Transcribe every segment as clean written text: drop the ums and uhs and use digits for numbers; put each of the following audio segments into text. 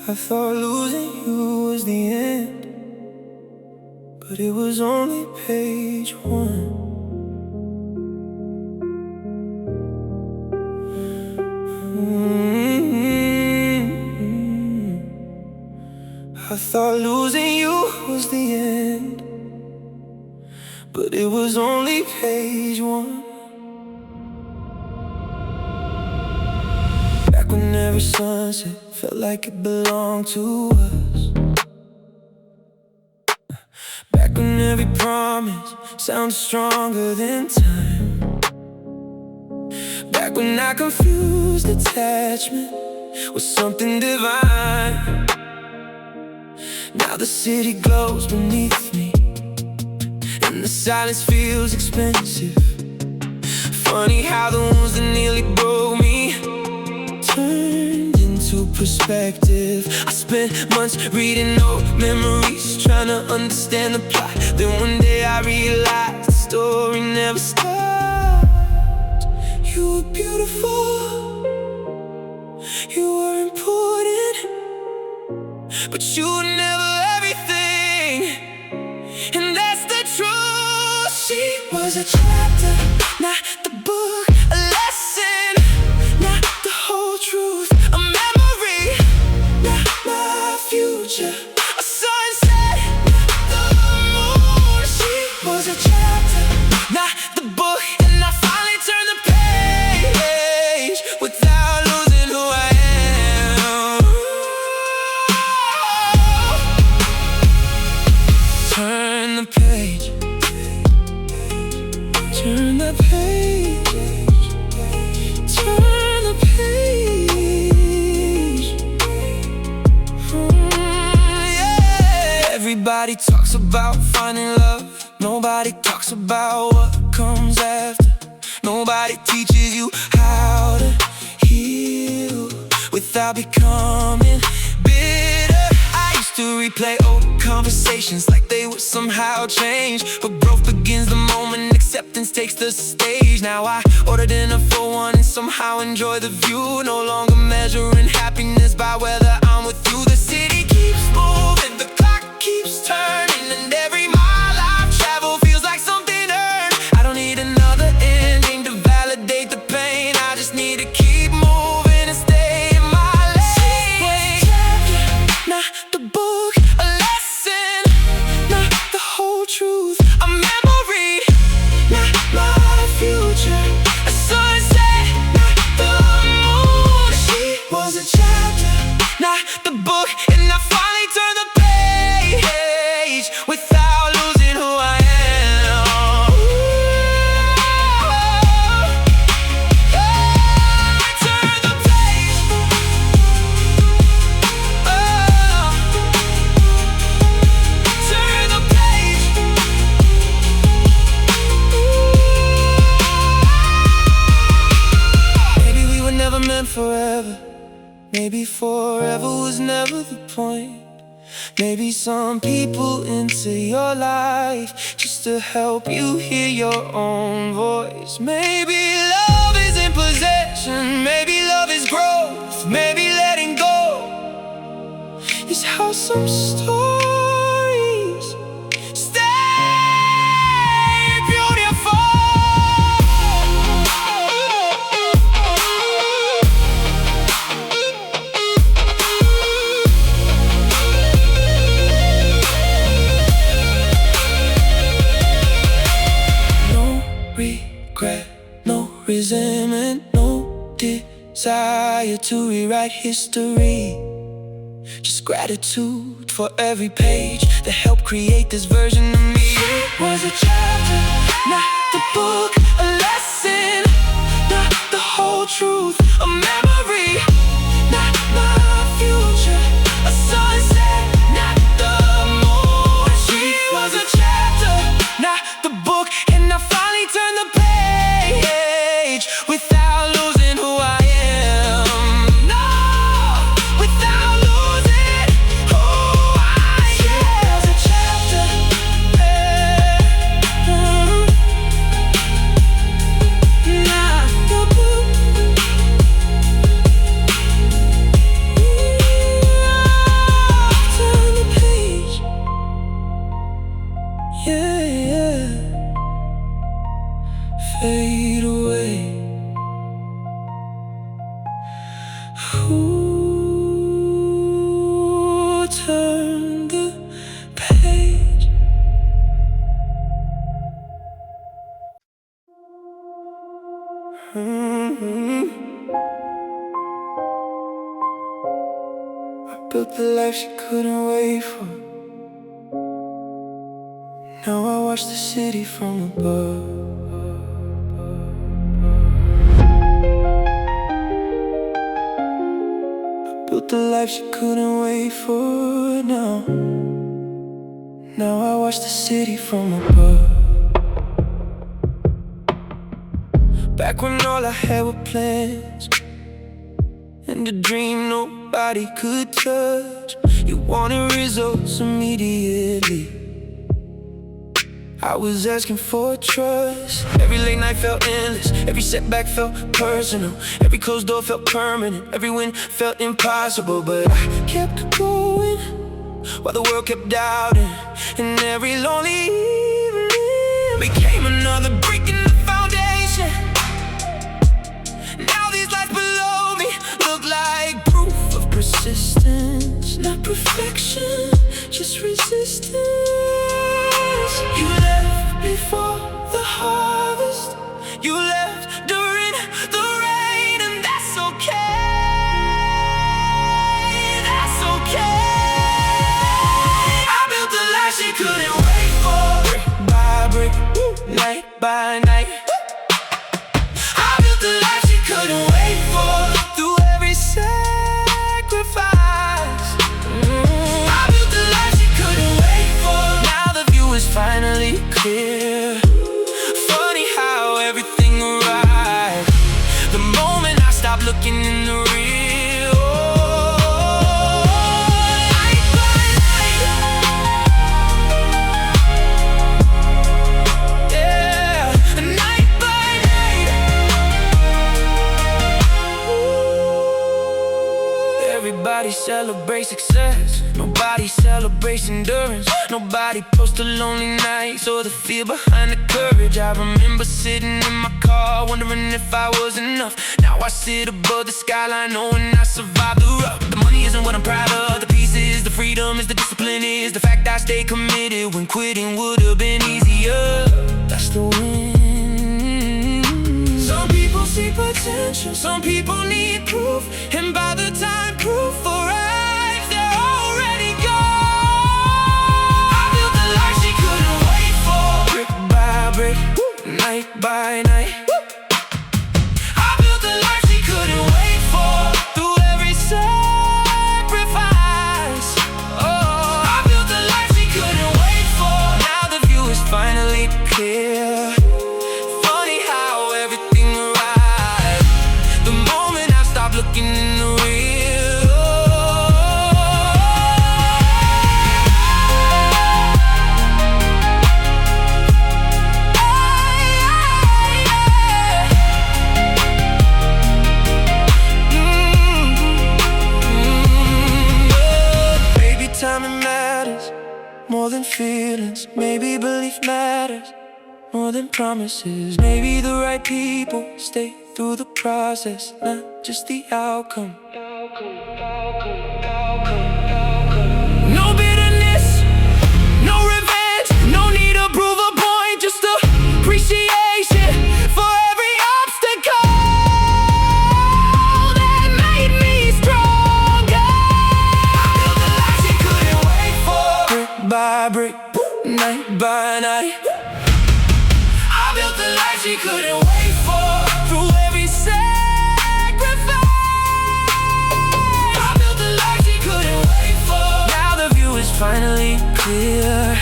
I thought losing you was the end, but it was only page one. I thought losing you was the end, but it was only page one. Back when every sunset felt like it belonged to us. Back when every promise sounded stronger than time. Back when I confused attachment with something divine. Now the city glows beneath me, and the silence feels expensive. Funny how the wounds that nearly broke me turned into perspective. I spent months reading old memories, trying to understand the plot. Then one day I realized the story never stopped. You were beautiful, you were important, but you were never everything, and that's the truth. She was a chapter, not the book, a lesson, not the whole truth, a memory, not my future, a sunset, not the moon. She was a chapter, not the book, and I finally turned the page without losing who I am. Turn the page, turn the page, turn the page. Yeah. Everybody talks about finding love, nobody talks about what comes after. Nobody teaches you how to heal without becoming bitter. I used to replay old conversations like they would somehow change, but growth begins the moment acceptance takes the stage. Now I order dinner for one and somehow enjoy the view, no longer measuring happiness by whether I'm with you. The city keeps moving, the clock keeps turning, and every mile I've traveled feels like something earned. I don't need another ending to validate the pain, I just need to keep moving and stay in my lane. Not the book, a lesson, not the whole truth, a memory, not my future, a sunset, not the moon. She was a chapter, not the book, and I finally turned the page without losing who I am. Turn the page. Turn the page. Maybe we were never meant forever. Maybe forever was never the point. Maybe some people into your life just to help you hear your own voice. Maybe love isn't possession, maybe love is growth, maybe letting go is how some stories stay beautiful. Regret, no resentment, no desire to rewrite history. Just gratitude for every page that helped create this version of me. It was a chapter, not the book, a lesson, not the whole truth, a memory, not my future, a sunset, not the moon. She was a chapter, not the book, and I finally turned the page without losing who I am. No, without losing who I am. She was a chapter, fade away. Who turned the page? I built the life she couldn't wait for. Now I watch the city from above. Built the life she couldn't wait for. Now I watch the city from above. Back when all I had were plans and a dream nobody could touch. You wanted results immediately. I was asking for trust. Every late night felt endless. Every setback felt personal. Every closed door felt permanent. Every win felt impossible. But I kept going while the world kept doubting. And every lonely evening became another brick in the foundation. Now these lights below me look like proof of persistence. Not perfection, just resistance. You left before the harvest. You left during the rain, and that's okay. That's okay. I built the life she couldn't wait for. Brick by brick, night by night. I built the life she couldn't wait for. Through every sacrifice, I built the life she couldn't wait for. Now the view is finally clear. Funny how everything arrived the moment I stopped looking in the rear. Night by night, yeah, night by night. Everybody celebrates success, nobody celebrates endurance. Nobody posts the lonely nights or the fear behind the courage. I remember sitting in my car wondering if I was enough. Now I sit above the skyline knowing I survived the rough. The money isn't what I'm proud of, the peace is, the freedom is, the discipline is, the fact I stay committed when quitting would have been easier. That's the win. Some people see potential, some people need proof, and by the time proof arrives, they're already gone. I built the life she couldn't wait for. Brick by brick, night by night. I built the life she couldn't wait for. Through every sacrifice, oh, I built the life she couldn't wait for. Now the view is finally clear. Funny how everything arrived the moment I stopped looking in the rear. Maybe timing matters more than feelings. Maybe belief matters more than promises. Maybe the right people stay through the process, not just the outcome. No bitterness, no revenge, no need to prove a point, just appreciation for every obstacle that made me stronger. I built the life she couldn't wait for. Brick by brick, night by night. I built the life she couldn't wait for. Through every sacrifice, I built the life she couldn't wait for. Now the view is finally clear.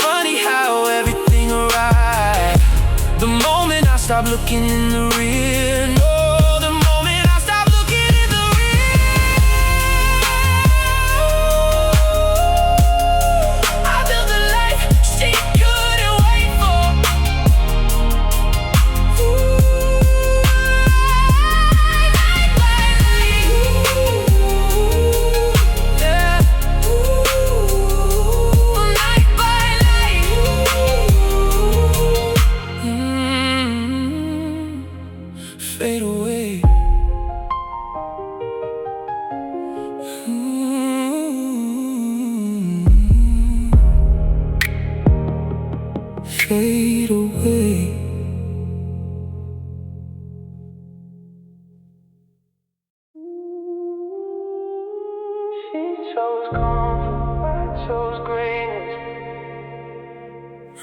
Funny how everything arrived the moment I stopped looking in the rear. No, the moment I stopped looking in the rear. I built the life she couldn't wait for. Night by night, yeah. Night by night. fade away. Fade away. She chose comfort, I chose greatness.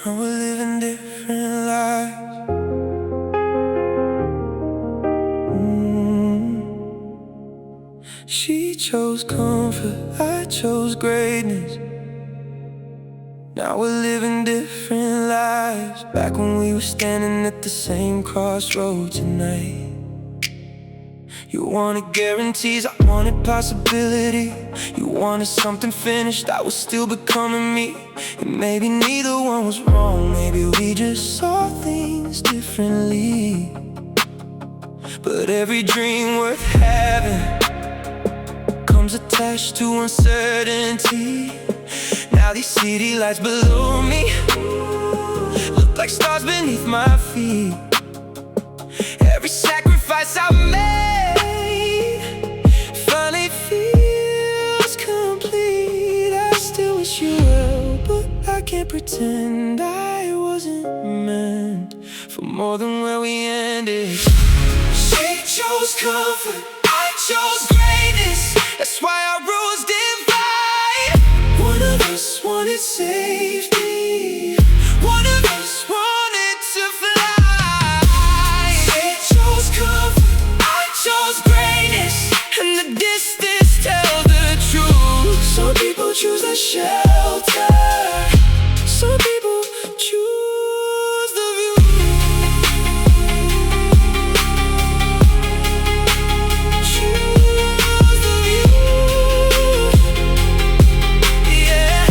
Now we're living different lives. She chose comfort, I chose greatness. Now we're living different lives. Back when we were standing at the same crossroads tonight. You wanted guarantees, I wanted possibility. You wanted something finished that was still becoming me. And maybe neither one was wrong. Maybe we just saw things differently. But every dream worth having comes attached to uncertainty. Now these city lights below me look like stars beneath my feet. Every sacrifice I've made finally feels complete. I still wish you well, but I can't pretend I wasn't meant for more than where we ended. She chose comfort, I chose greatness. That's why our roads divide. One of us wanted safety, one of us wanted to fly. She chose comfort, I chose greatness, and the distance tells the truth. Some people choose the shelter, some people choose the view. Choose the view. Yeah.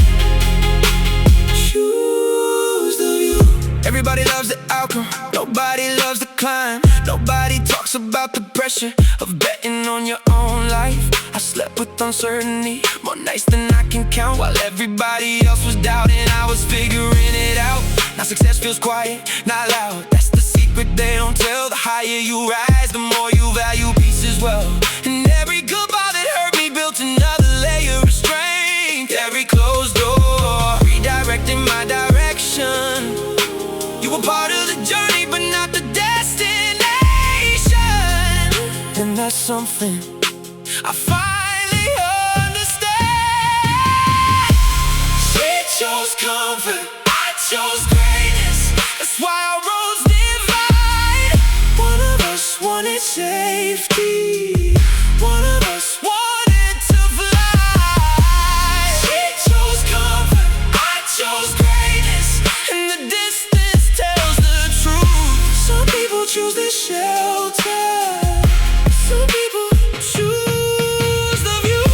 Choose the view. Everybody loves the outcome, nobody loves the climb. Nobody talks about the pressure of betting on your own life. I slept with uncertainty more nights than I can count. While everybody else was doubting, I was figuring it out. Now success feels quiet, not loud. That's the secret they don't tell. The higher you rise, the more you value peace as well. And every goodbye that hurt me built another layer of strength. Every closed door redirecting my direction. You were part of the journey, but not the destination. And that's something I finally understand. She chose comfort, I chose greatness. That's why our roads divide. One of us wanted safety, one of us wanted to fly. She chose comfort, I chose greatness, and the distance tells the truth. Some people choose the shelter, some people choose the view.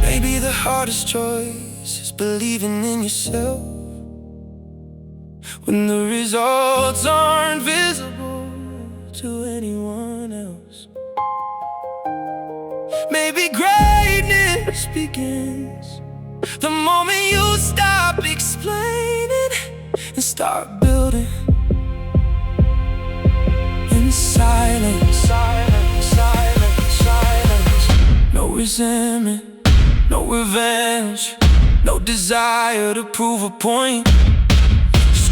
Maybe the hardest choice is believing in yourself when the results aren't visible to anyone else. Maybe greatness begins the moment you stop explaining and start building in silence. Silence, silence, silence. No resentment, no revenge, no desire to prove a point.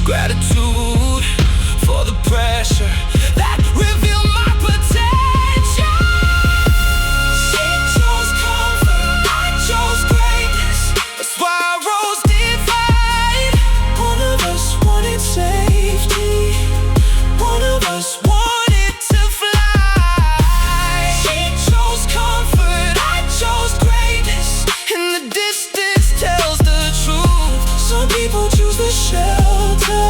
Gratitude for the pressure that revealed my potential. She chose comfort, I chose greatness. That's why our roads divide. One of us wanted safety, one of us wanted to fly. She chose comfort, I chose greatness, and the distance tells the truth. Some people choose the shelter,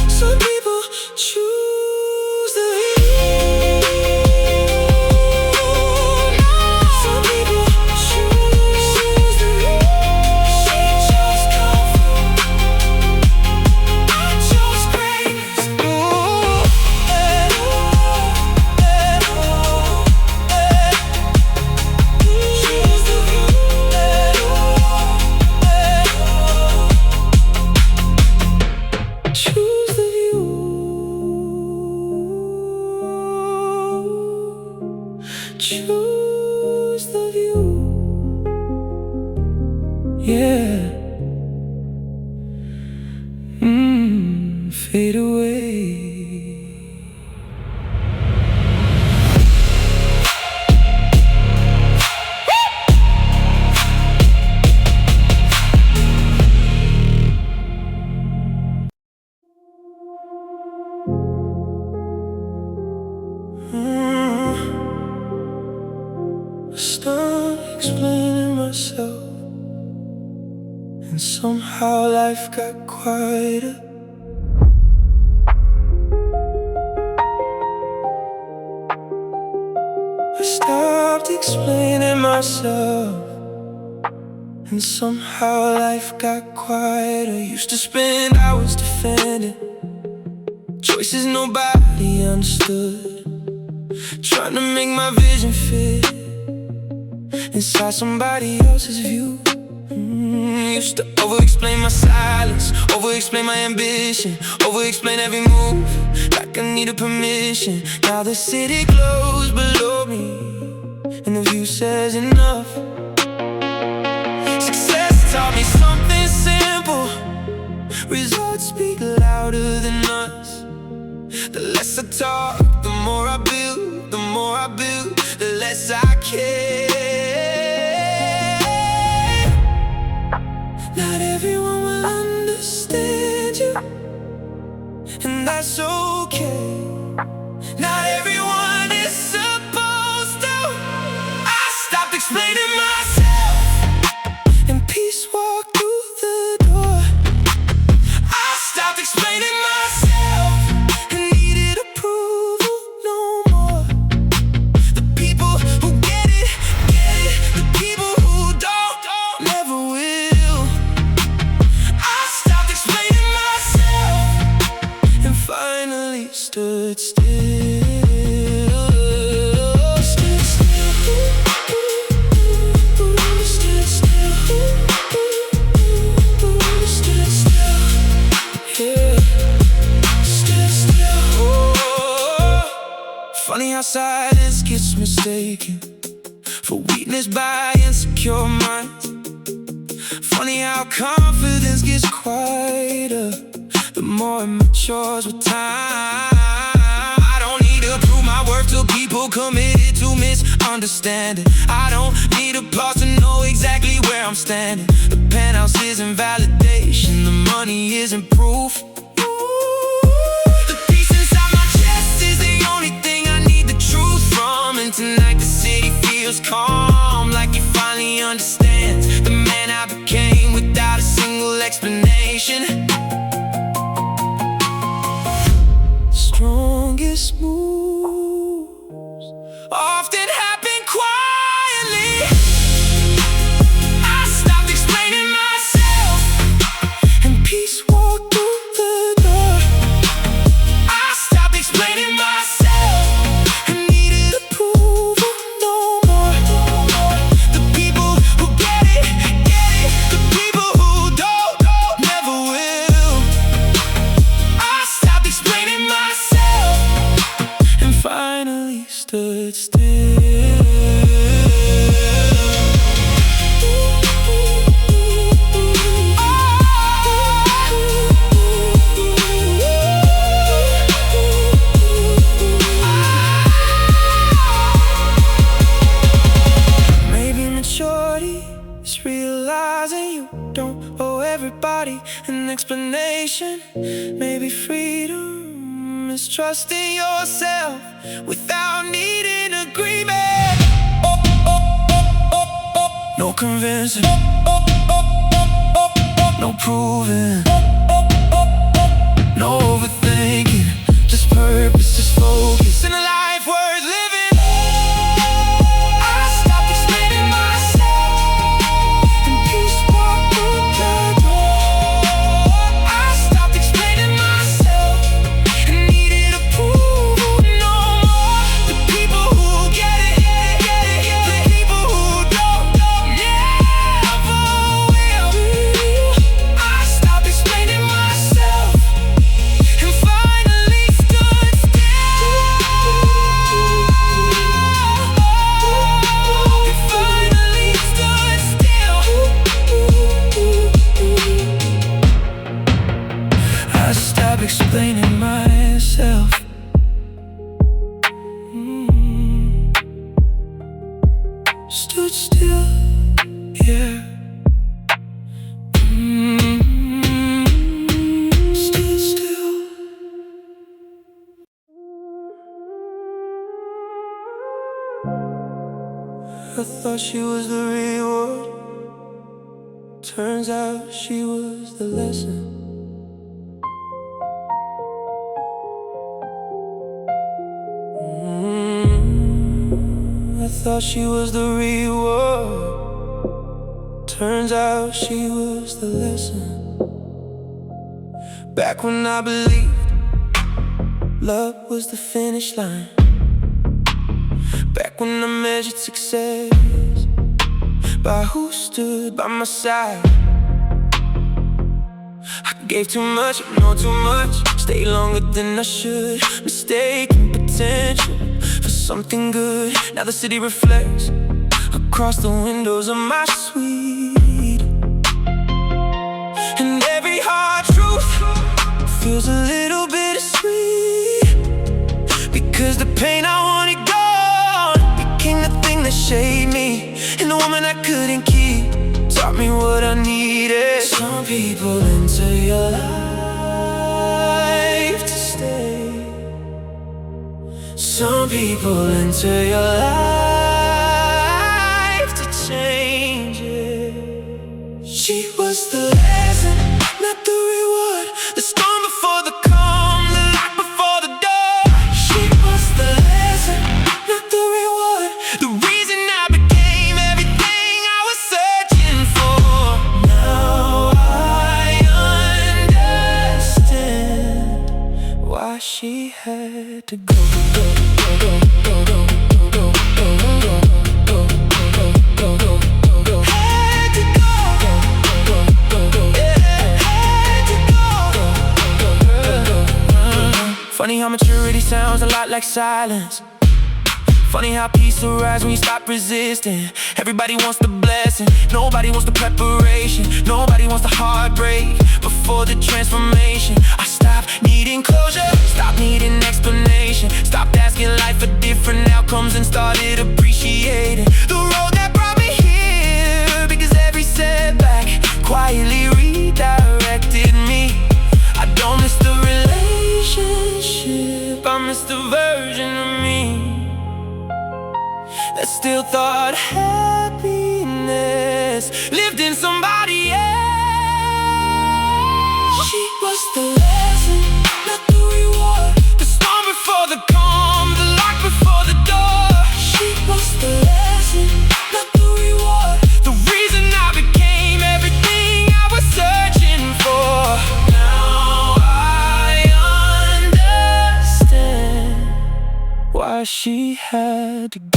some people choose the view. Some people choose the view. She chose comfort, fade away. Start explaining myself, and somehow life got quieter. I stopped explaining myself, and somehow life got quieter. Used to spend hours defending choices nobody understood, trying to make my vision fit inside somebody else's view. Used to over-explain my silence, over-explain my ambition, over-explain every move, like I needed permission. Now the city glows below me, and the view says enough. Success taught me something simple: results speak louder than us. The less I talk, the more I build, the more I build, the less I care. Not everyone will understand you, and that's okay. Not everyone is supposed to. I stopped explaining myself, and peace walked through the door. I stopped explaining myself and needed approval no more. The people who get it, get it. The people who don't, never will. I stopped explaining myself and finally stood still. Stood still. Stood still. Stood still. Yeah. Stood still. Oh. Funny how silence gets mistaken for weakness by insecure minds. Funny how confidence gets quieter the more it matures with time. I don't need to prove my worth to people committed to misunderstanding. I don't need a pause to know exactly where I'm standing. The penthouse isn't validation, the money isn't proof. The peace inside my chest is the only thing I need the truth from. And tonight the city feels calm, like it finally understands the man I became without a single explanation. Strongest moves often happen quietly. I stopped explaining myself, and peace walked through the door. I stopped explaining myself and needed approval no more. The people who get it, get it. The people who don't, never will. I stopped explaining myself and finally stood still. Maybe maturity is realizing you don't owe everybody an explanation. Maybe freedom is trusting yourself without needing agreement. No convincing, no proving, no overthinking, just purpose, just focus, and a life worth living. I stopped explaining myself, and peace walked through the door. I stopped explaining myself and needed approval no more. The people who get it, get it, get it. The people who don't, never will. I stopped explaining thought she was the reward. Turns out she was the lesson. I thought she was the reward. Turns out she was the lesson. Back when I believed love was the finish line. Back when I measured success by who stood by my side. I gave too much, know too much, stayed longer than I should, mistaken potential for something good. Now the city reflects across the windows of my suite, and every hard truth feels a little bittersweet, because the pain I wanted gone became the thing that shaped me, and the woman I couldn't keep taught me what I needed. Some people enter your life to stay. Some people enter your life to change it. She was the lesson, not the reward. The storm before the calm, the light before the door. She was the lesson, not the reward. The reason I became everything I was searching for. Now I understand why she had to go. Funny how maturity sounds a lot like silence. Funny how peace will rise when you stop resisting. Everybody wants the blessing, nobody wants the preparation. Nobody wants the heartbreak before the transformation. I stopped needing closure, stopped needing explanation, stopped asking life for different outcomes and started appreciating the road that brought me here. Because every setback quietly redirected me. I don't miss the relationship, I miss the version of me that still thought happiness lived in somebody else. She was the lesson, not the reward. The storm before the calm, the lock before the door. She was the lesson, not the reward. The reason I became everything I was searching for. Now I understand why she had to go.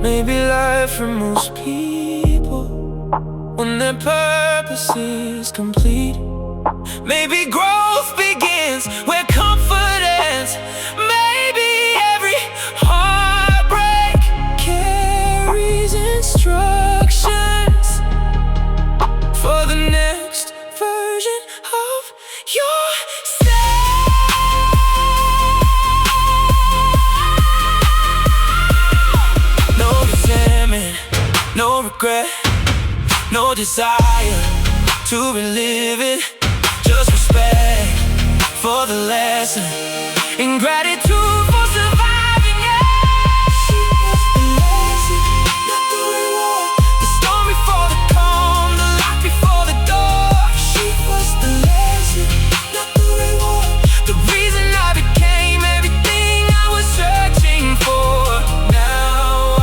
Maybe life removes people when their purpose is complete. Maybe growth begins where confidence. Maybe every heartbreak carries instructions for the next version of yourself. No resentment, no regret, no desire to relive it. Just respect for the lesson and gratitude for surviving it. She was the lesson, not the reward. The storm before the calm, the lock before the door. She was the lesson, not the reward. The reason I became everything I was searching for. Now I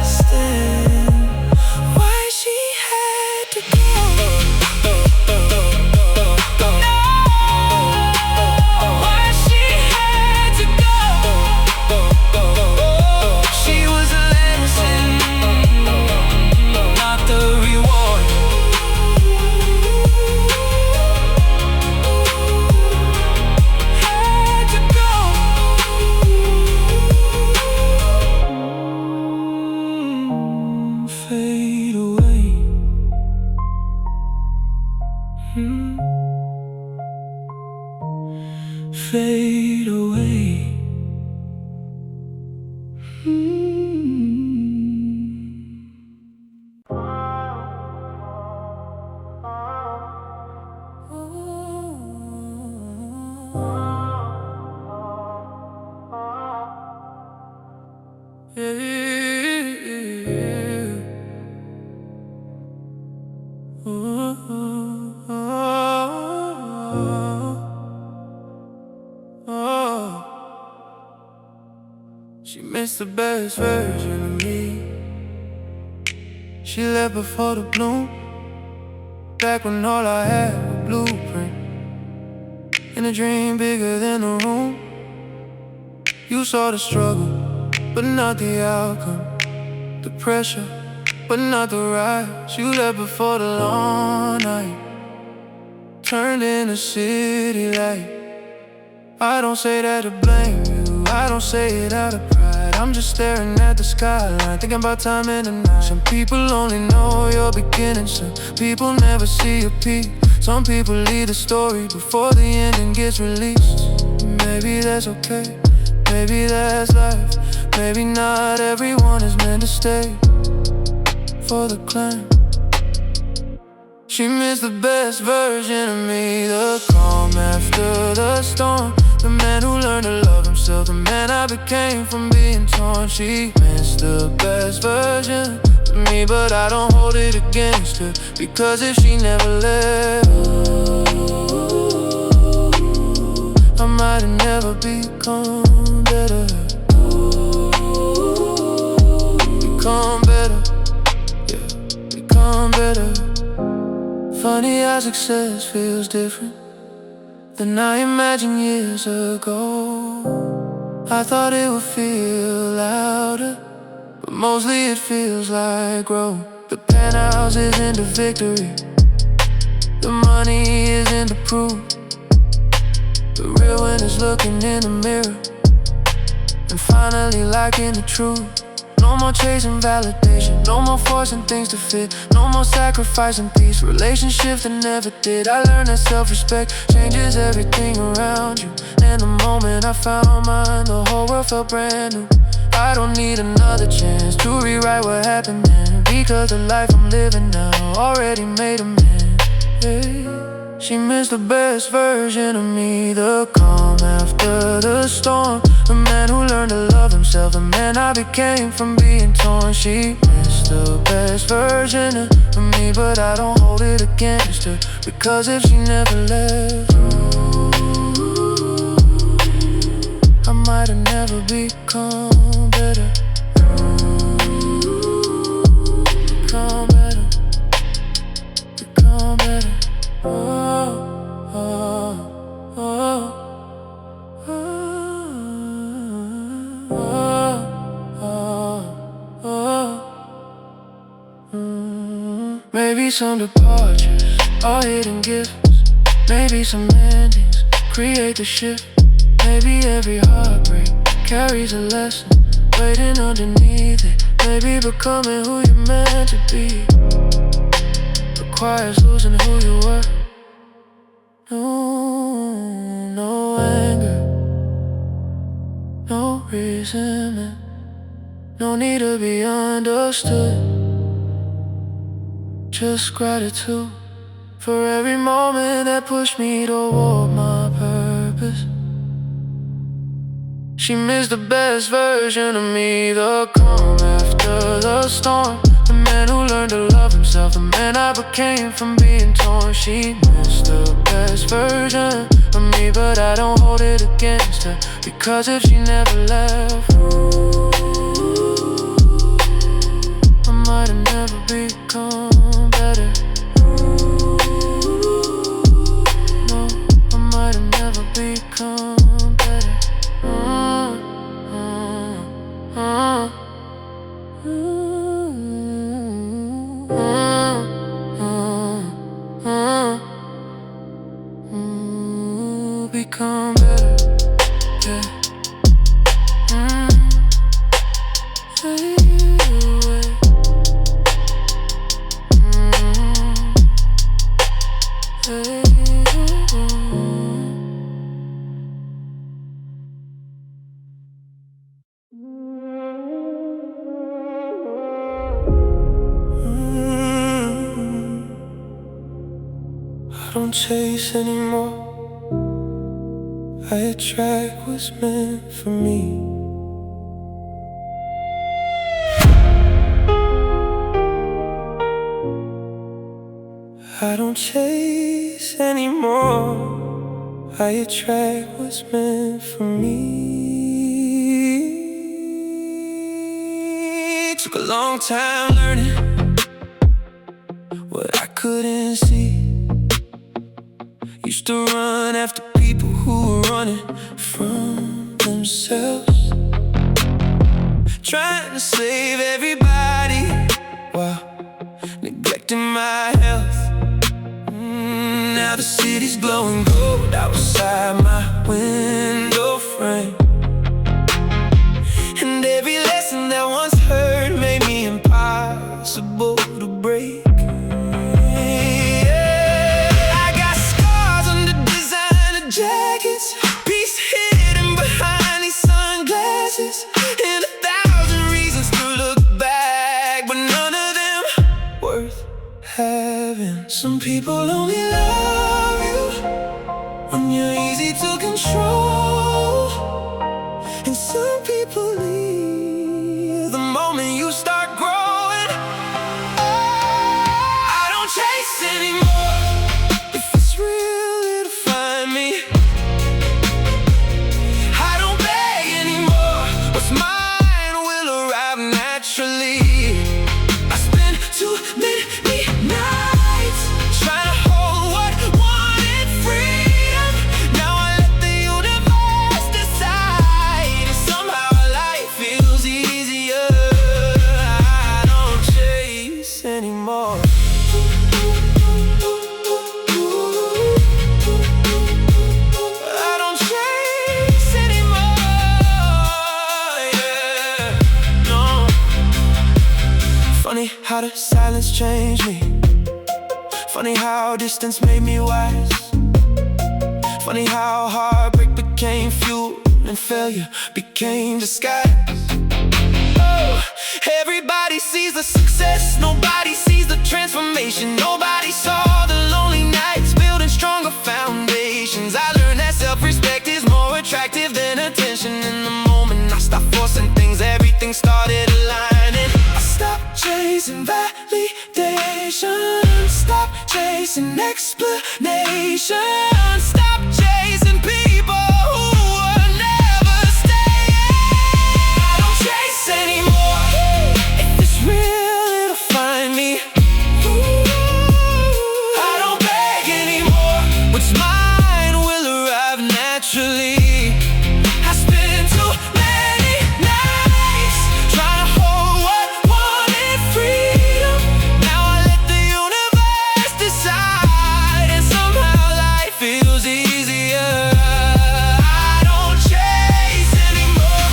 understand why she had to go. Fade away. Fade away. She missed the best version of me. She left before the bloom, back when all I had was a blueprint and a dream bigger than the room. You saw the struggle, but not the outcome, the pressure, but not the rise. You left before the long night turned into city light. I don't say that to blame you, I don't say it out of pride. I'm just staring at the skyline, thinking about time in the night. Some people only know your beginning, some people never see your peak. Some people leave the story before the ending gets released. Maybe that's okay, maybe that's life. Maybe not everyone is meant to stay for the climb. She missed the best version of me, the calm after the storm, the man who learned to love himself, the man I became from being torn. She missed the best version of me, but I don't hold it against her, because if she never left, I might have never become better. Become better, yeah, become better. Funny how success feels different than I imagined years ago. I thought it would feel louder, but mostly it feels like growth. The penthouse isn't the victory, the money isn't the proof. The real one is looking in the mirror and finally liking the truth. No more chasing validation, no more forcing things to fit, no more sacrificing peace, relationships that never did. I learned that self-respect changes everything around you, and the moment I found mine, the whole world felt brand new. I don't need another chance to rewrite what happened then, because the life I'm living now already made a man. Hey. She missed the best version of me, the calm after the storm, the man who learned to love himself, the man I became from being torn. She missed the best version of me, but I don't hold it against her, because if she never left, I might have never become better. Become better, become better. Maybe some departures are hidden gifts, maybe some endings create the shift. Maybe every heartbreak carries a lesson waiting underneath it. Maybe becoming who you're meant to be requires losing who you were. No anger, no resentment, no need to be understood, just gratitude for every moment that pushed me toward my purpose. She missed the best version of me, the calm after the storm, the man who learned to love himself, the man I became from being torn. She missed the best version of me, but I don't hold it against her, because if she never left, I might have never become better. No, I might have never become better. Become better, yeah. I don't chase anymore, I attract what's meant for me. I don't don't chase anymore. I attract what's meant for me. Took a long time learning what I couldn't see. Used to run after people who were running from themselves, trying to save everybody while neglecting my health. Now the city's glowing gold outside my window frame, and every lesson that once hurt made me impossible to break. I got scars under designer jackets, peace hidden behind these sunglasses, and 1,000 reasons to look back, but none of them worth having. Some people only love you when you're easy to control, and some people leave the moment you start growing. I don't chase anymore. If it's real, it'll find me. I don't beg anymore. What's mine will arrive naturally. I spend too many nights trying to hold what wanted freedom. Now I let the universe decide, and somehow life feels easier. I don't chase anymore. I don't chase anymore, yeah, no. Funny how the silence changed me. Funny how distance made me wise. Funny how heartbreak became fuel and failure became disguise. Oh, everybody sees the success, nobody sees the transformation. Nobody saw the lonely nights building stronger foundations. I learned that self-respect is more attractive than attention. In the moment I stopped forcing things, everything started aligning. I stopped chasing validation, stop chasing explanation, stop chasing people who were never staying. I don't chase anymore. If it's real, it'll find me. I don't beg anymore. What's mine will arrive naturally. I spend too many nights trying to hold what wanted freedom. Now I let the universe decide, and somehow life feels easier. I don't chase anymore.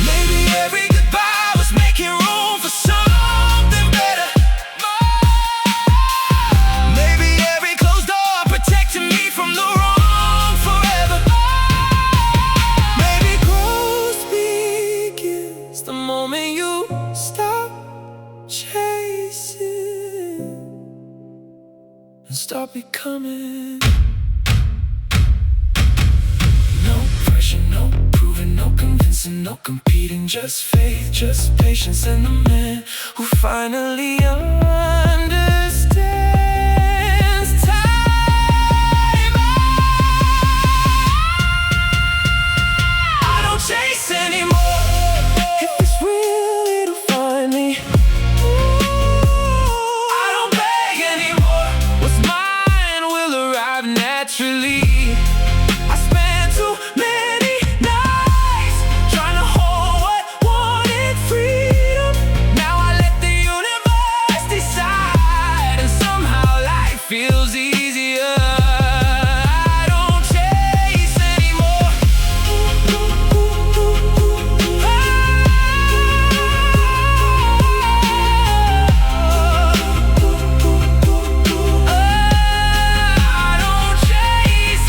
Maybe every goodbye was making room for something better. Maybe every closed door protecting me from the wrong forever. Maybe growth begins the moment you stop chasing and start becoming. No pressure, no proving, no convincing, no competing. Just faith, just patience, and the man who finally understands time. I don't chase anymore. If it's real, it'll find me. I don't beg anymore. What's mine will arrive naturally. I spent too many nights trying to hold what wanted freedom. Now I let the universe decide, and somehow life feels easier. I don't chase anymore. I don't chase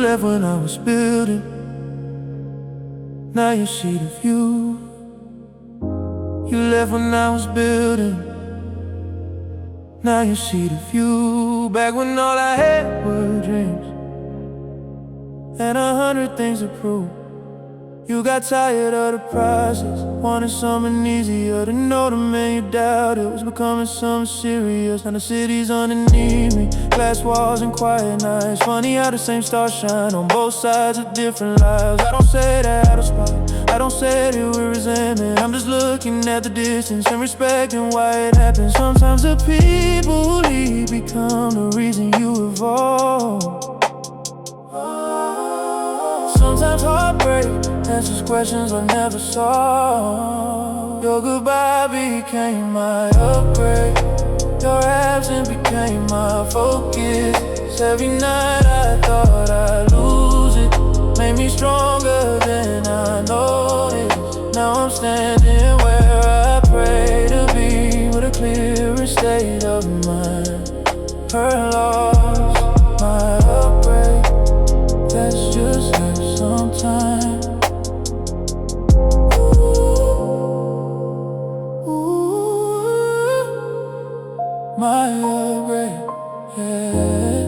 left when I was building, now you see the view. You left when I was building, now you see the view. Back when all I had were dreams and 100 things to prove. You got tired of the process, wanted something easier. To know the man you doubted was becoming something serious. Now the city's underneath me, glass walls and quiet nights. Funny how the same stars shine on both sides of different lives. I don't say that out of spite, I don't say that we're resentment. I'm just looking at the distance and respecting why it happens. Sometimes the people who leave become the reason you evolve. Sometimes heartbreak answers questions I never saw. Your goodbye became my upgrade, your absence became my focus. Every night I thought I'd lose it, made me stronger than I noticed. Now I'm standing where I pray to be, with a clearer state of mind. Her loss, my upgrade, that's just life sometimes. My upgrade, yeah.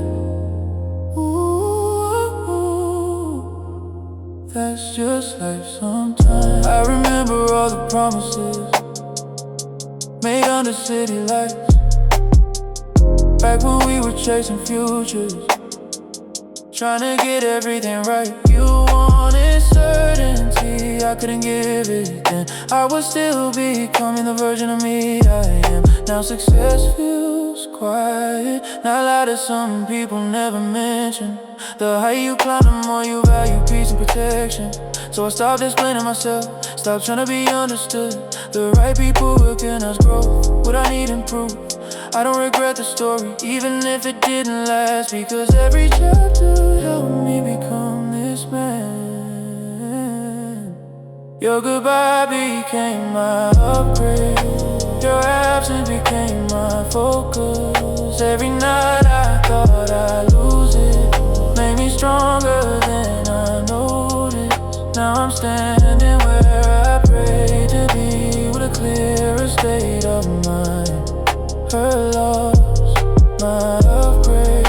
That's just life sometimes. I remember all the promises made under city lights, back when we were chasing futures, trying to get everything right. You wanted certainty, I couldn't give it then. I was still becoming the version of me I am. Now success feels quiet, not loud as some people never mention. The higher you climb, the more you value peace and protection. So I stopped explaining myself, stopped trying to be understood. The right people recognize growth, what I need improve. I don't regret the story, even if it didn't last, because every chapter helped me become this man. Your goodbye became my upgrade, your absence became my focus. Every night I thought I'd lose it, made me stronger than I noticed. Now I'm standing where I pray to be, with a clearer state of mind. Her loss, my upgrade,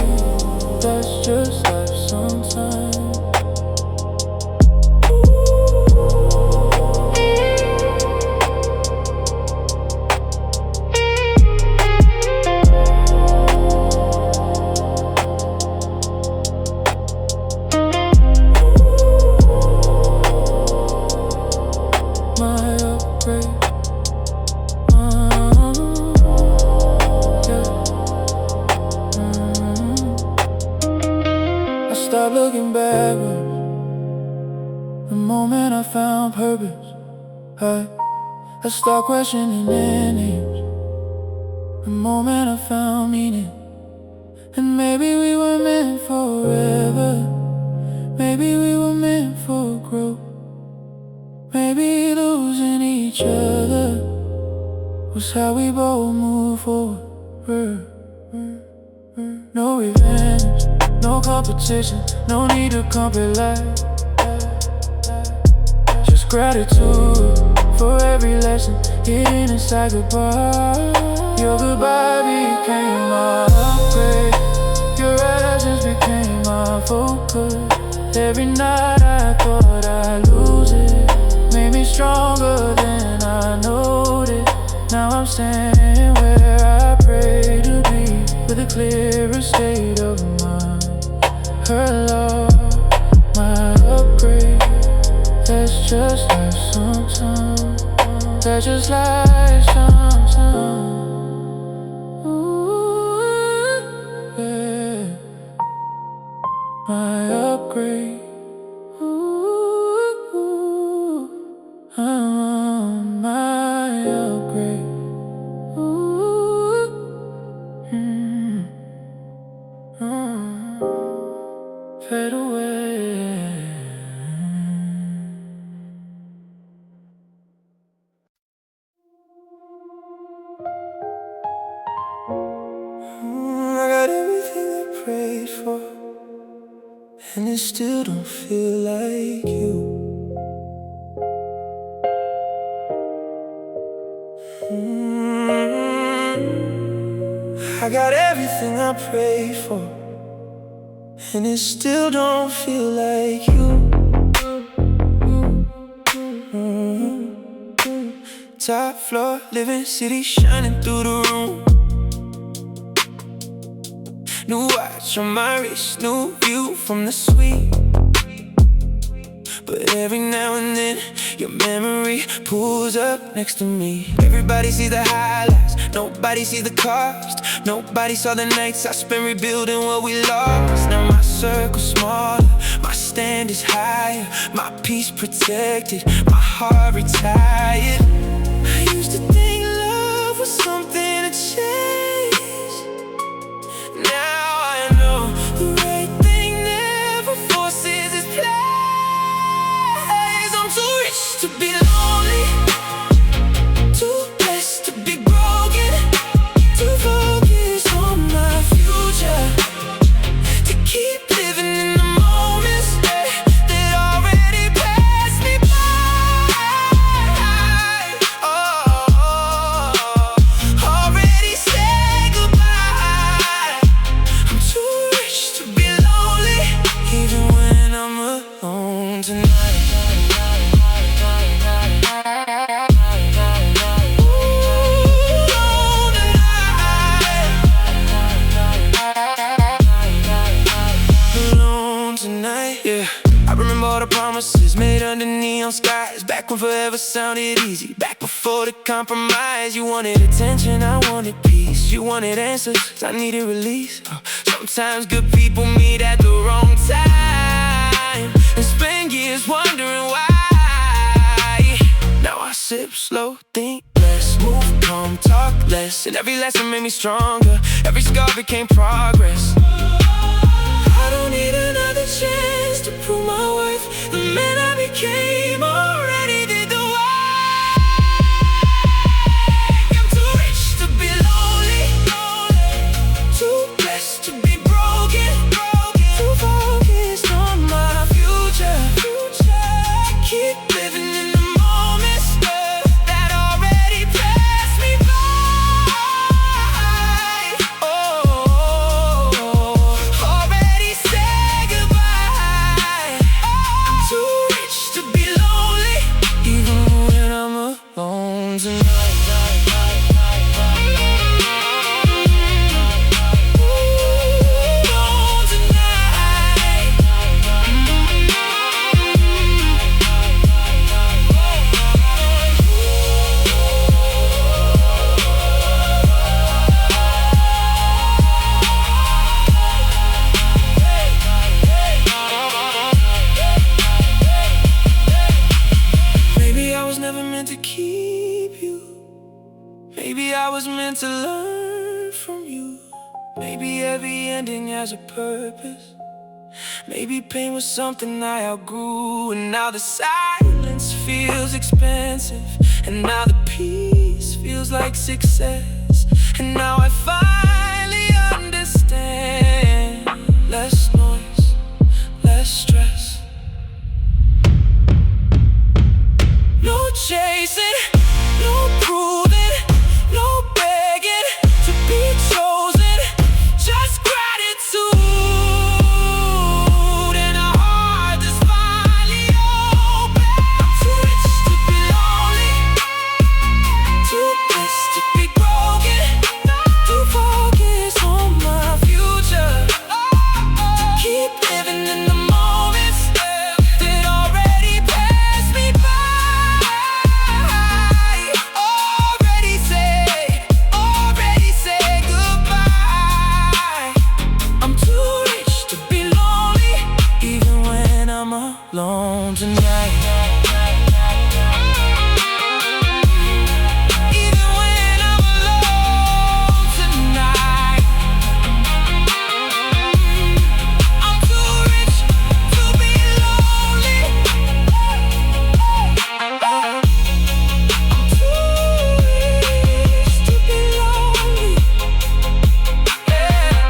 that's just life sometimes. My upgrade, stop looking backwards. The moment I found purpose, I stopped questioning names. The moment I found meaning, and maybe we were meant forever. Maybe we were meant for growth. Maybe losing each other was how we both move forward. No revenge, no competition, no need to compare life. Just gratitude for every lesson hidden inside goodbye. Your goodbye became my upgrade, your absence became my focus. Every night I thought I'd lose it, made me stronger than I noticed. Now I'm standing where I pray to be, with a clearer state of mind. Her love, my upgrade, that's just life sometimes. That's just life sometimes. Ooh, yeah. My upgrade, ooh, I'm on my upgrade. Fade away. still don't feel like you. I got everything I prayed for, and it still don't feel like you. Top floor, living city, shining through the room. New watch on my wrist, new view from the suite. But every now and then, your memory pulls up next to me. Everybody sees the highlights, nobody sees the cost. Nobody saw the nights I spent rebuilding what we lost. Now my circle's smaller, my stand is higher, my peace protected, my heart retired. I used to think love was something to chase. Now I know the right thing never forces its place. I'm too rich to be lonely, too blessed to be broken, too focused on my future, to keep living in the moments that already passed me by. Already said goodbye. I'm too rich to be lonely, even when I'm alone tonight. Yeah, I remember all the promises made under neon skies, back when forever sounded easy, back before the compromise. You wanted attention, I wanted peace. You wanted answers, I needed release. Sometimes good people meet at the wrong time and spend years wondering why. Now I sip slow, think less, move calm, talk less, and every lesson made me stronger. Every scar became progress. I don't need another chance to prove my worth. The man I became already did the work. I'm too rich to be lonely, too blessed to be broken, too focused on my future, to keep living in the moments that already passed me by. Maybe I was meant to learn from you. Maybe every ending has a purpose. Maybe pain was something I outgrew, and now the silence feels expensive, and now the peace feels like success. And now I finally understand. Less noise, less stress. No chasing, no proving, no begging to be chosen. Just gratitude and a heart that's finally open. I'm too rich to be lonely, too blessed to be broken, too focused on my future, to keep living in the moments that already passed me by. Already say goodbye. I'm too rich to be lonely, even when I'm alone tonight. Even when I'm alone tonight. I'm too rich to be lonely. I'm too rich to be lonely. Yeah.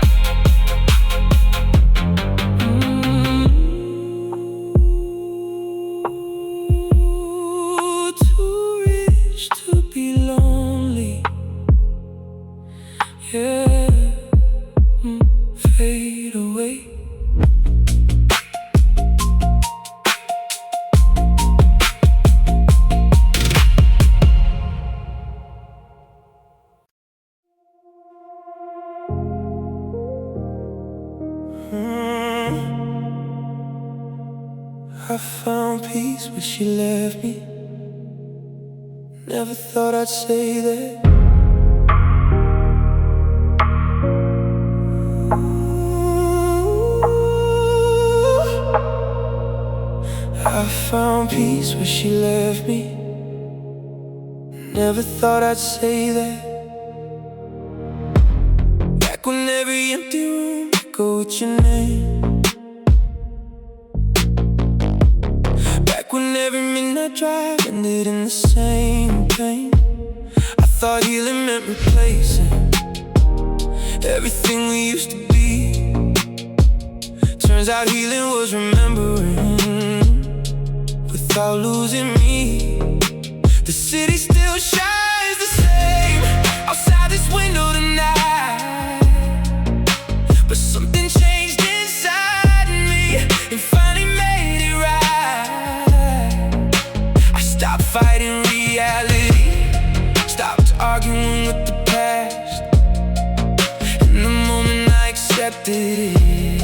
I found peace when she left me. Never thought I'd say that. I found peace where she left me. Never thought I'd say that. Back when every empty room echoed with your name. Back when every midnight drive ended in the same pain. I thought healing meant replacing everything we used to be. Turns out healing was remembering without losing me. The city still shines the same outside this window tonight, but something changed inside me and finally made it right. I stopped fighting reality, stopped arguing with the past, and the moment I accepted it,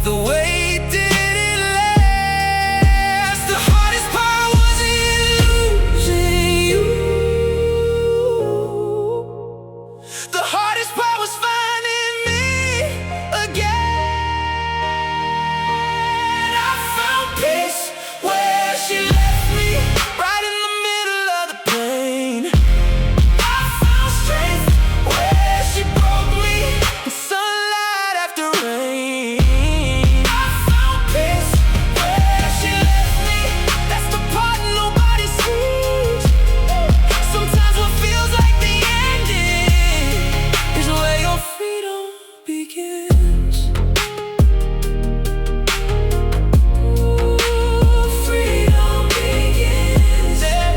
the weight didn't last. The hardest part wasn't losing you. The hardest part was finding me again. I found peace where she left me, right in the middle of the pain. I found strength where she broke me, in sunlight after rain. I found peace where she left me, that's the part nobody sees. Sometimes what feels like the ending is where your freedom begins. Ooh, freedom begins. Yeah.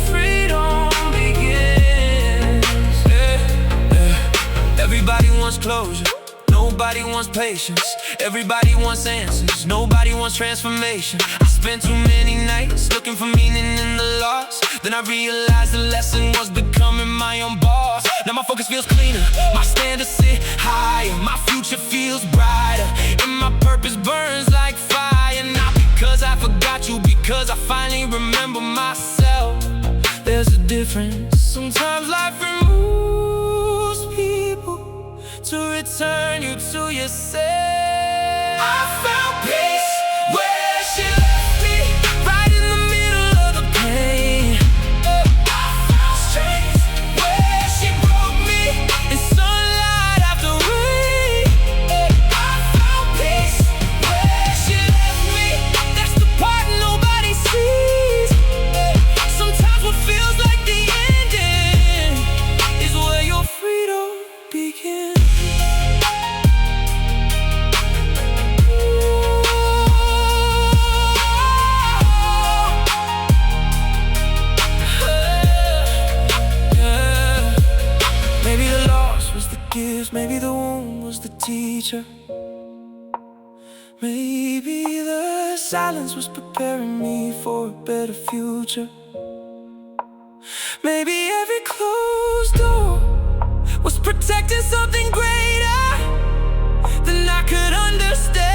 Freedom begins. Yeah. Everybody wants closure, nobody wants patience. Everybody wants answers, nobody wants transformation. I spent too many nights looking for meaning in the loss. Then I realized the lesson was becoming my own boss. Now my focus feels cleaner, my standards sit higher, my future feels brighter, and my purpose burns like fire. Not because I forgot you, because I finally remember myself. There's a difference. Sometimes life removes people to return you to yourself. I found peace where she left me, right in the middle of the pain. I found strength where she broke me, in sunlight after rain. I found peace where she left me, that's the part nobody sees. Sometimes what feels like the ending is where your freedom begins. Maybe the loss was the gift, maybe the wound was the teacher. Maybe the silence was preparing me for a better future. Maybe every closed door was protecting something greater than I could understand.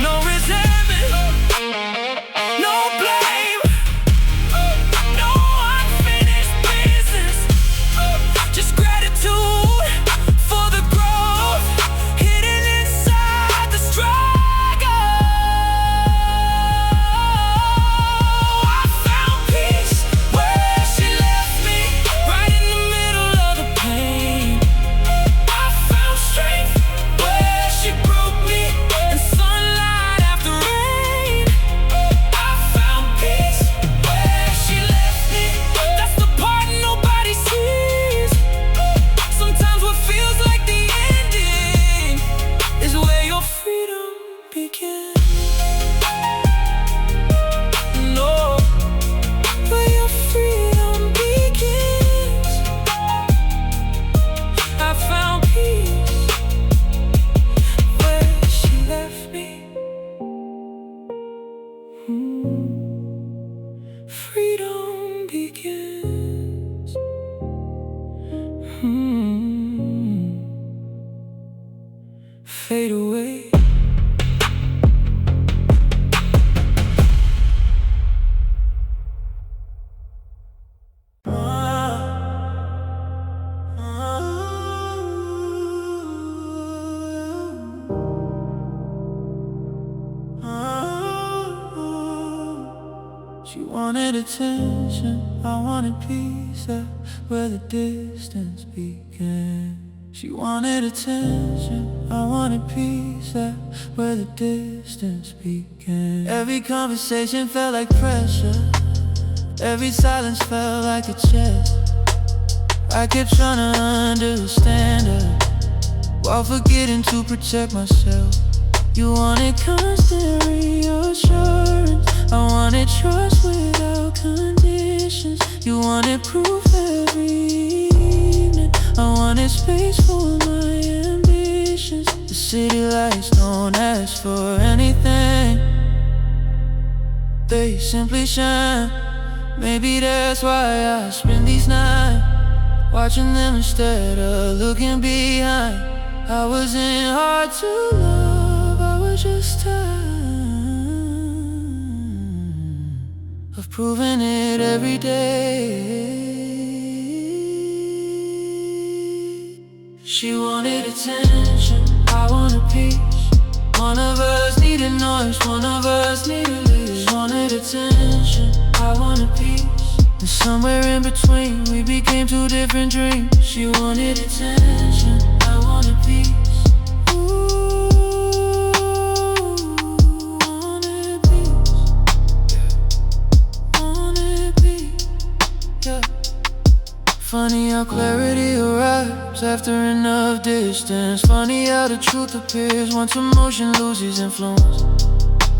No resentment, no blame, no unfinished business, just gratitude for the growth hidden inside the struggle. wanted attention, I wanted peace, that's where the distance began. She wanted attention, I wanted peace, that's where the distance began. Every conversation felt like pressure, every silence felt like a chest. I kept trying to understand her, while forgetting to protect myself. You wanted constant reassurance, I wanted trust without conditions. You wanted proof every evening, I wanted space for my ambitions. The city lights don't ask for anything, they simply shine. Maybe that's why I spend these nights watching them instead of looking behind. I wasn't hard to love, I was just tired of proving it every day. She wanted attention, I wanted peace. One of us needed noise, one of us needed leash. Wanted attention, I wanted peace, and somewhere in between we became two different dreams. She wanted attention, I wanted peace. Ooh, wanted peace, yeah. Wanted peace, yeah. Funny how clarity arrives after enough distance. Funny how the truth appears once emotion loses influence.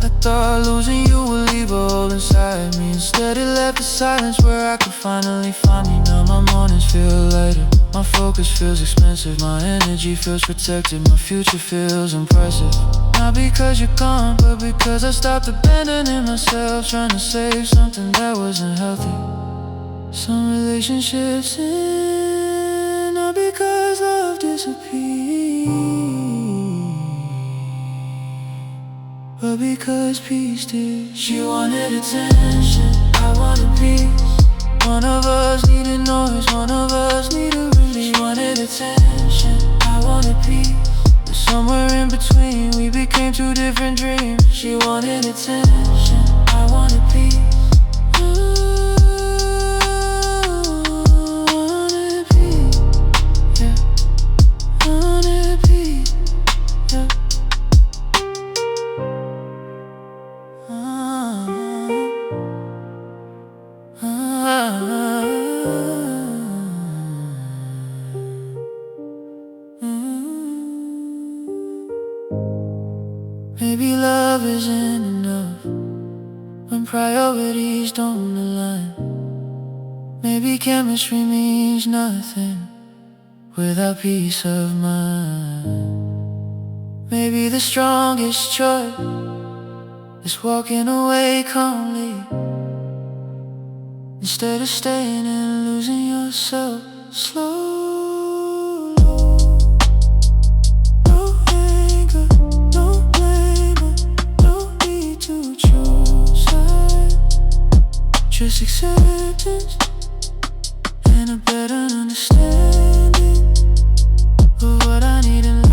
I thought losing you would leave a hole inside me. Instead it left a silence where I could finally find me. Now my mornings feel lighter, my focus feels expensive, my energy feels protected, my future feels impressive. Not because you're gone, but because I stopped abandoning myself, trying to save something that wasn't healthy. Some relationships end, not because love disappeared, but because peace did. She wanted attention, I wanted peace. One of us needed noise, one of us needed release. She wanted attention, I wanted peace, and somewhere in between we became two different dreams. She wanted attention, I wanted peace. Wanted peace, yeah. Wanted peace, yeah. Maybe love isn't enough when priorities don't align. Maybe chemistry means nothing without peace of mind. Maybe the strongest choice is walking away calmly, instead of staying and losing yourself slowly. No anger, no blame, no need to choose sides. Just acceptance and a better understanding of what I need in life.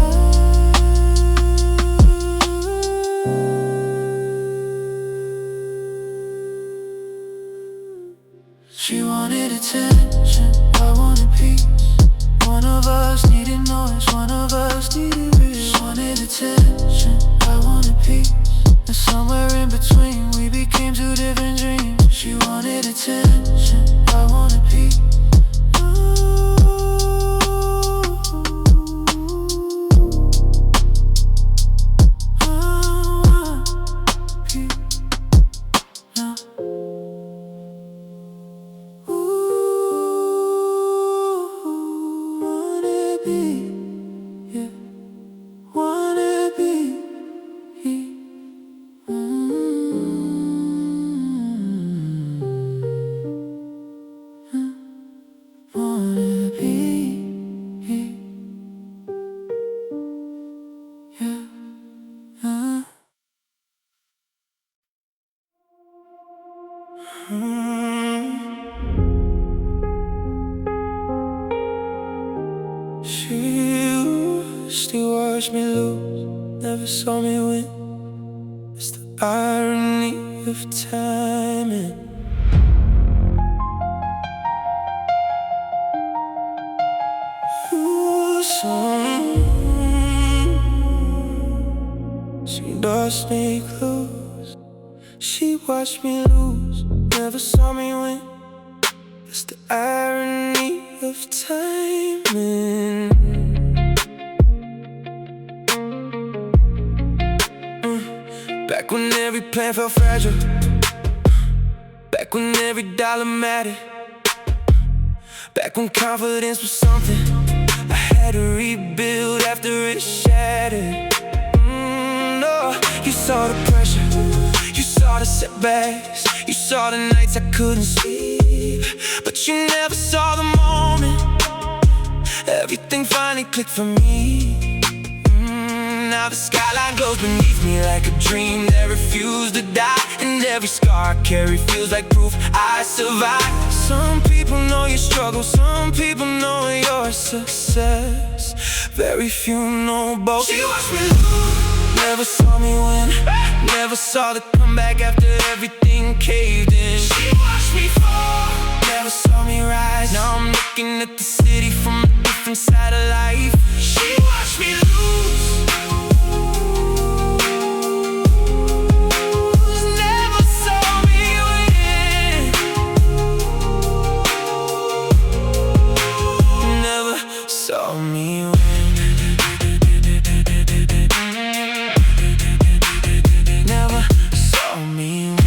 She wanted attention, I wanted peace. One of us needed noise, one of us needed real. She wanted attention, I wanted peace, and somewhere in between we became two different dreams. She wanted attention, I wanted peace. She used to watch me lose, never saw me win. It's the irony of timing. me clues. She watched me lose, never saw me win. It's the irony of timing. Back when every plan felt fragile, back when every dollar mattered, back when confidence was something I had to rebuild after it shattered. No, you saw the pressure, you saw the setbacks, you saw the nights I couldn't sleep, but you never saw the moment everything finally clicked for me. Now the skyline glows beneath me like a dream that refused to die, and every scar I carry feels like proof I survived. Some people know your struggle, some people know your success, very few know both. She watched me lose, never saw me win, never saw the comeback after everything caved in. She watched me fall, never saw me rise. Now I'm looking at the city from a different side of life. She watched me lose, saw me win, never saw me win.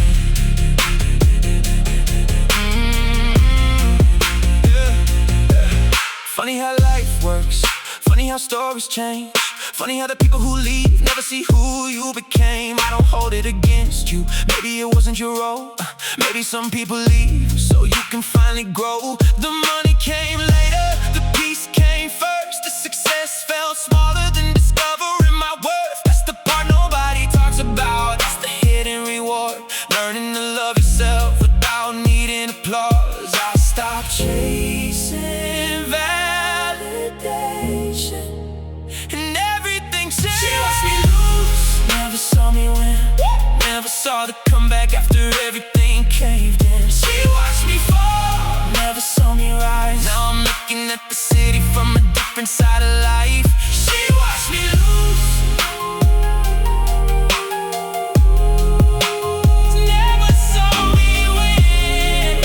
Funny how life works, funny how stories change, funny how the people who leave never see who you became. I don't hold it against you, maybe it wasn't your role. Maybe some people leave so you can finally grow. The money came later, the peace came first. The success felt smaller than discovering my worth. That's the part nobody talks about, that's the hidden reward. Learning to love yourself without needing applause. I stopped chasing validation, and everything changed. She watched me lose, never saw me win, never saw the comeback after everything caved in. She watched me fall, never saw me rise. Now I'm looking at the city from a different side of life. She watched me lose, never saw me win.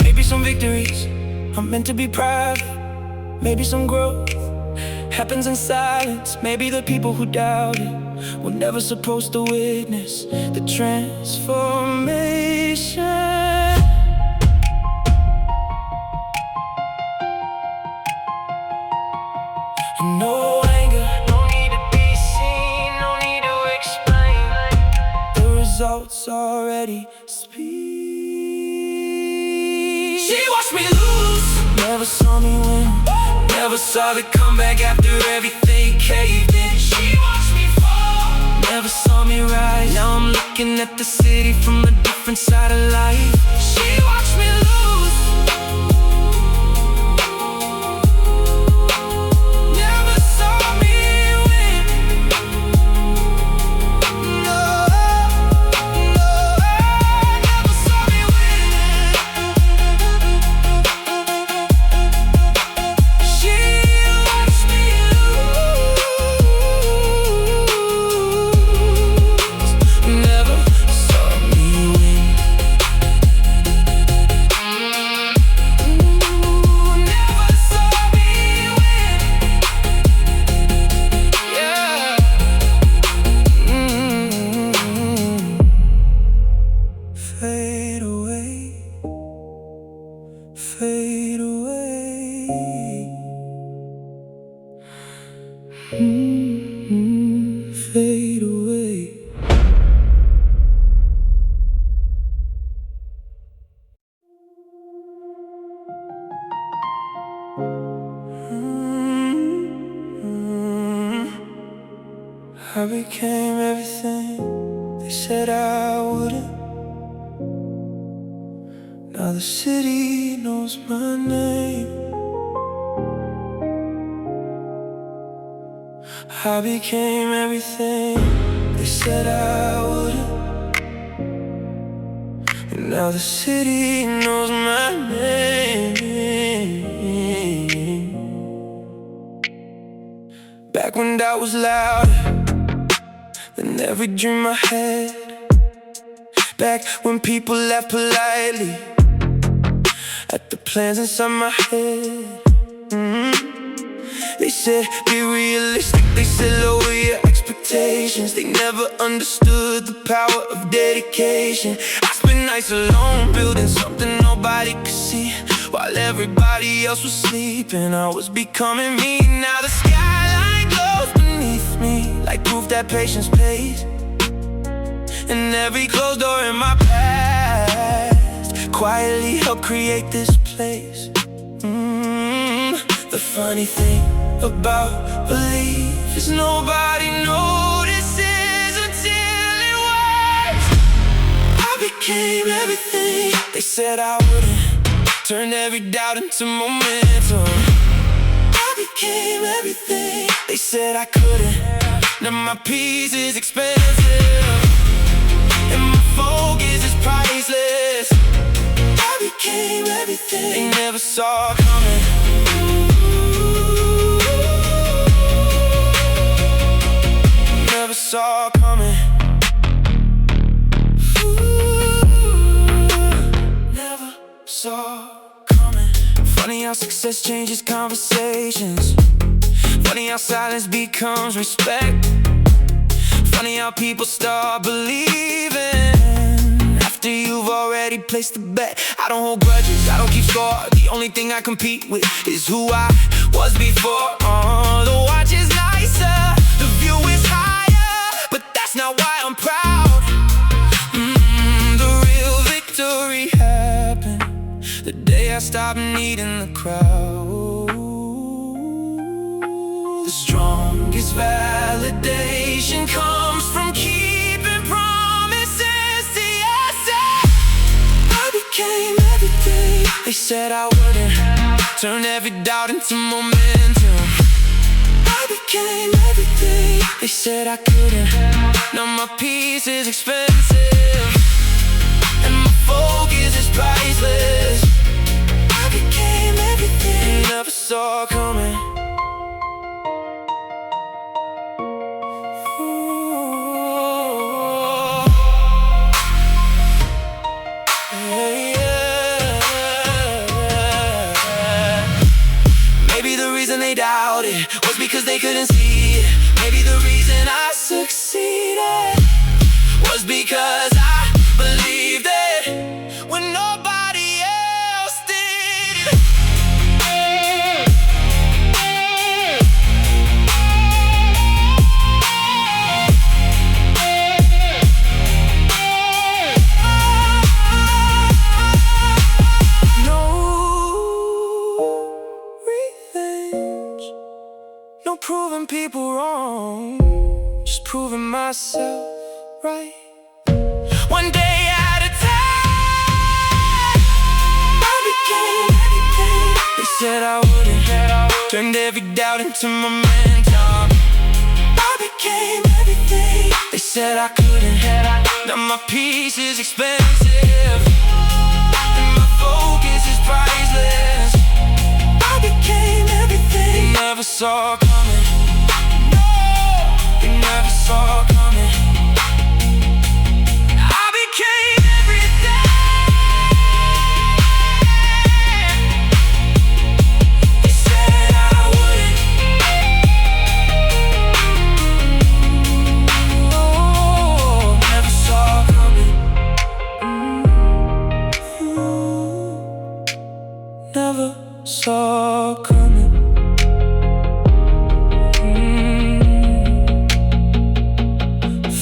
Maybe some victories I'm meant to be proud of. Maybe some growth happens in silence. Maybe the people who doubt it were never supposed to witness the transformation. And no anger, no need to be seen, no need to explain. The results already speak. She watched me lose, never saw me win, never saw the comeback after everything caved in. She watched me fall, never saw me rise. Now I'm looking at the city from a different side of life. She watched me lose, never saw me win. No, no, never saw me win. She watched me lose, never saw me win. Never saw me win. Yeah. Fade away, fade away. Fade away. I became everything they said I wouldn't. Now the city knows my name. I became everything they said I wouldn't. And now the city knows my name. Back when I was louder than every dream I had. Back when people laughed politely at the plans inside my head. They said, be realistic, they said lower your expectations. They never understood the power of dedication. I spent nights alone, building something nobody could see, while everybody else was sleeping. I was becoming me. Now the skyline glows beneath me, like proof that patience pays. And every closed door in my past quietly helped create this place. The funny thing about belief is nobody notices until it works. I became everything they said I wouldn't. Turned every doubt into momentum. I became everything they said I couldn't. Now my peace is expensive, and my focus is priceless. I became everything they never saw coming. Never saw coming. Never saw coming. Funny how success changes conversations. Funny how silence becomes respect. Funny how people start believing after you've already placed the bet. I don't hold grudges, I don't keep score. The only thing I compete with is who I was before. The watch is nicer, the view is higher, but that's not why I'm proud. The real victory happened the day I stopped needing the crowd. The strongest validation comes from keeping promises to yourself. I became everything they said I wouldn't. Turned every doubt into momentum. I became everything they said I couldn't. Now my peace is expensive, and my focus is priceless. I became everything you never saw coming. They doubted was because they couldn't see it. Maybe the reason I succeeded was because I believed it when nobody else did. No proving people wrong, just proving myself right. One day at a time. I became everything they said I wouldn't. Turned every doubt into momentum. I became everything they said I couldn't. Now my peace is expensive, and my focus is priceless. I became everything they never saw coming. No, they never saw coming. I became everything they said I wouldn't. Oh, never saw coming. Never saw coming.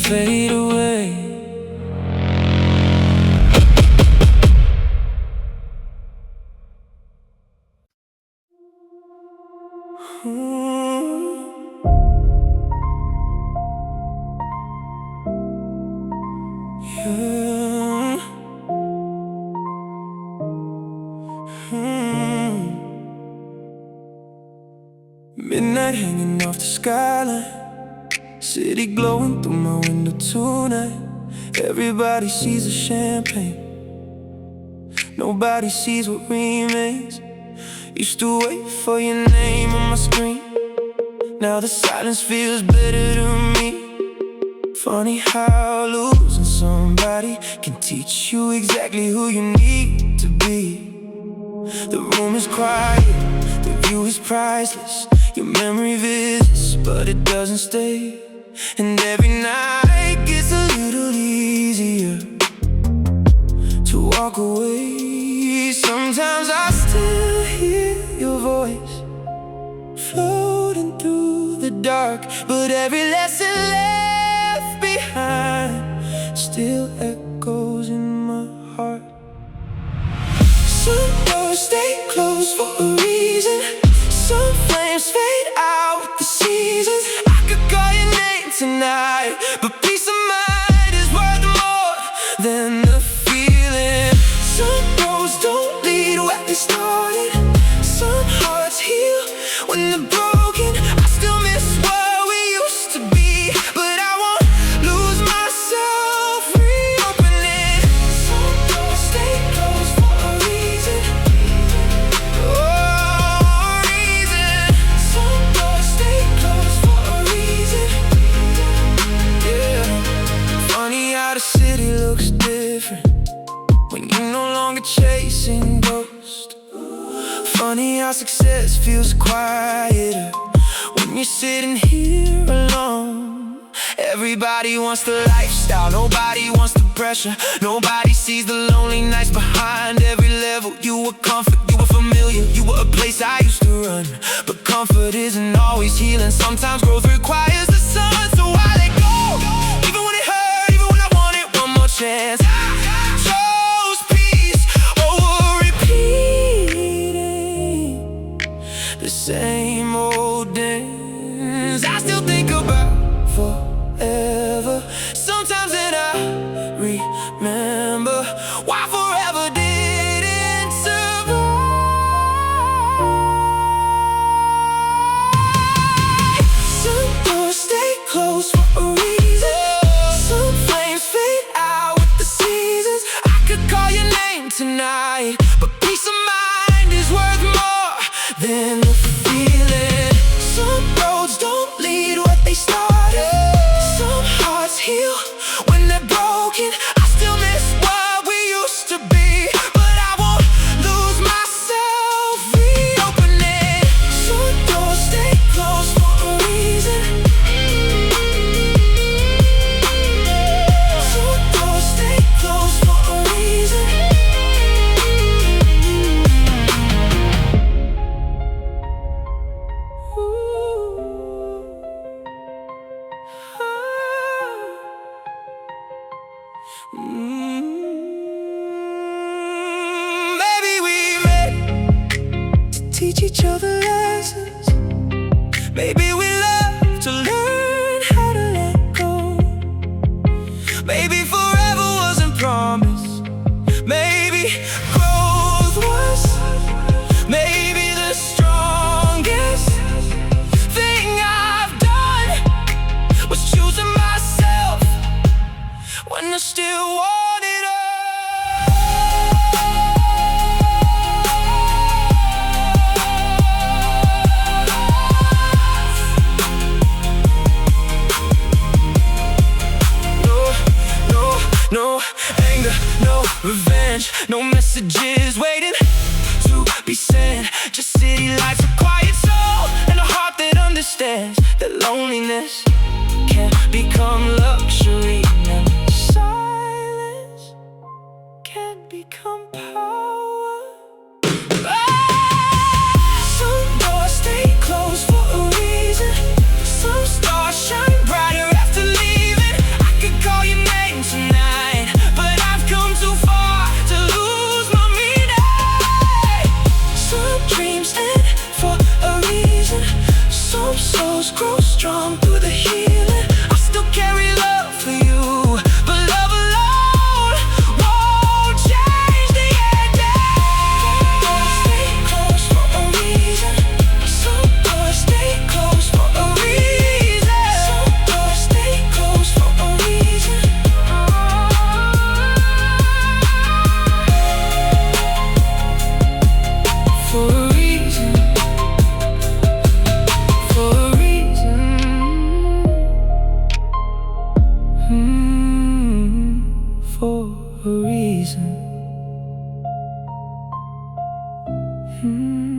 Fade away. Yeah. Midnight hanging off the skyline, city glowing through my window tonight. Everybody sees the champagne, nobody sees what remains. Used to wait for your name on my screen, now the silence feels better to me. Funny how losing somebody can teach you exactly who you need to be. The room is quiet, the view is priceless. Your memory visits, but it doesn't stay. And every night gets a little easier to walk away. Sometimes I still hear your voice floating through the dark, but every lesson left behind still echoes in my heart. Some doors stay closed for a reason, some flames fade out with the seasons. I could call your name tonight, but peace of mind is worth more than the feeling. Some roads don't lead where they started, some hearts heal when they're broken. I still miss what we used to be, but I won't lose myself reopening. Some doors stay closed for a reason, the city looks different when you're no longer chasing ghosts. Funny how success feels quieter when you're sitting here alone. Everybody wants the lifestyle, nobody wants the pressure. Nobody sees the lonely nights behind every level. You were comfort, you were familiar, you were a place I used to run. But comfort isn't always healing, sometimes growth requires the sun. So I let go, even when it hurt, even when I wanted one more chance. Chose peace over repeating the same old dance. I still think about forever sometimes, and I remember why forever didn't survive. Some doors stay closed for a reason, some flames fade out with the seasons. I could call your name tonight, but peace of mind is worth more than the feeling. Some roads don't lead what they started, some hearts heal when they're broken. I still miss what we used to be, but I won't lose myself reopening. Some doors stay closed for a reason, some doors stay closed for a reason. Maybe we met to teach each other lessons. Maybe we love to learn how to let go. Maybe forever wasn't promised, maybe growth was. Maybe the strongest thing I've done was choosing myself when I still wanted us. No anger, no revenge, no messages waiting to be sent. Just city lights, a quiet soul, and a heart that understands that loneliness can become luxury, and silence can become power. Some doors stay closed for a reason, some stars shine brighter after leaving. I could call your name tonight, but I've come too far to lose my meaning. Mm.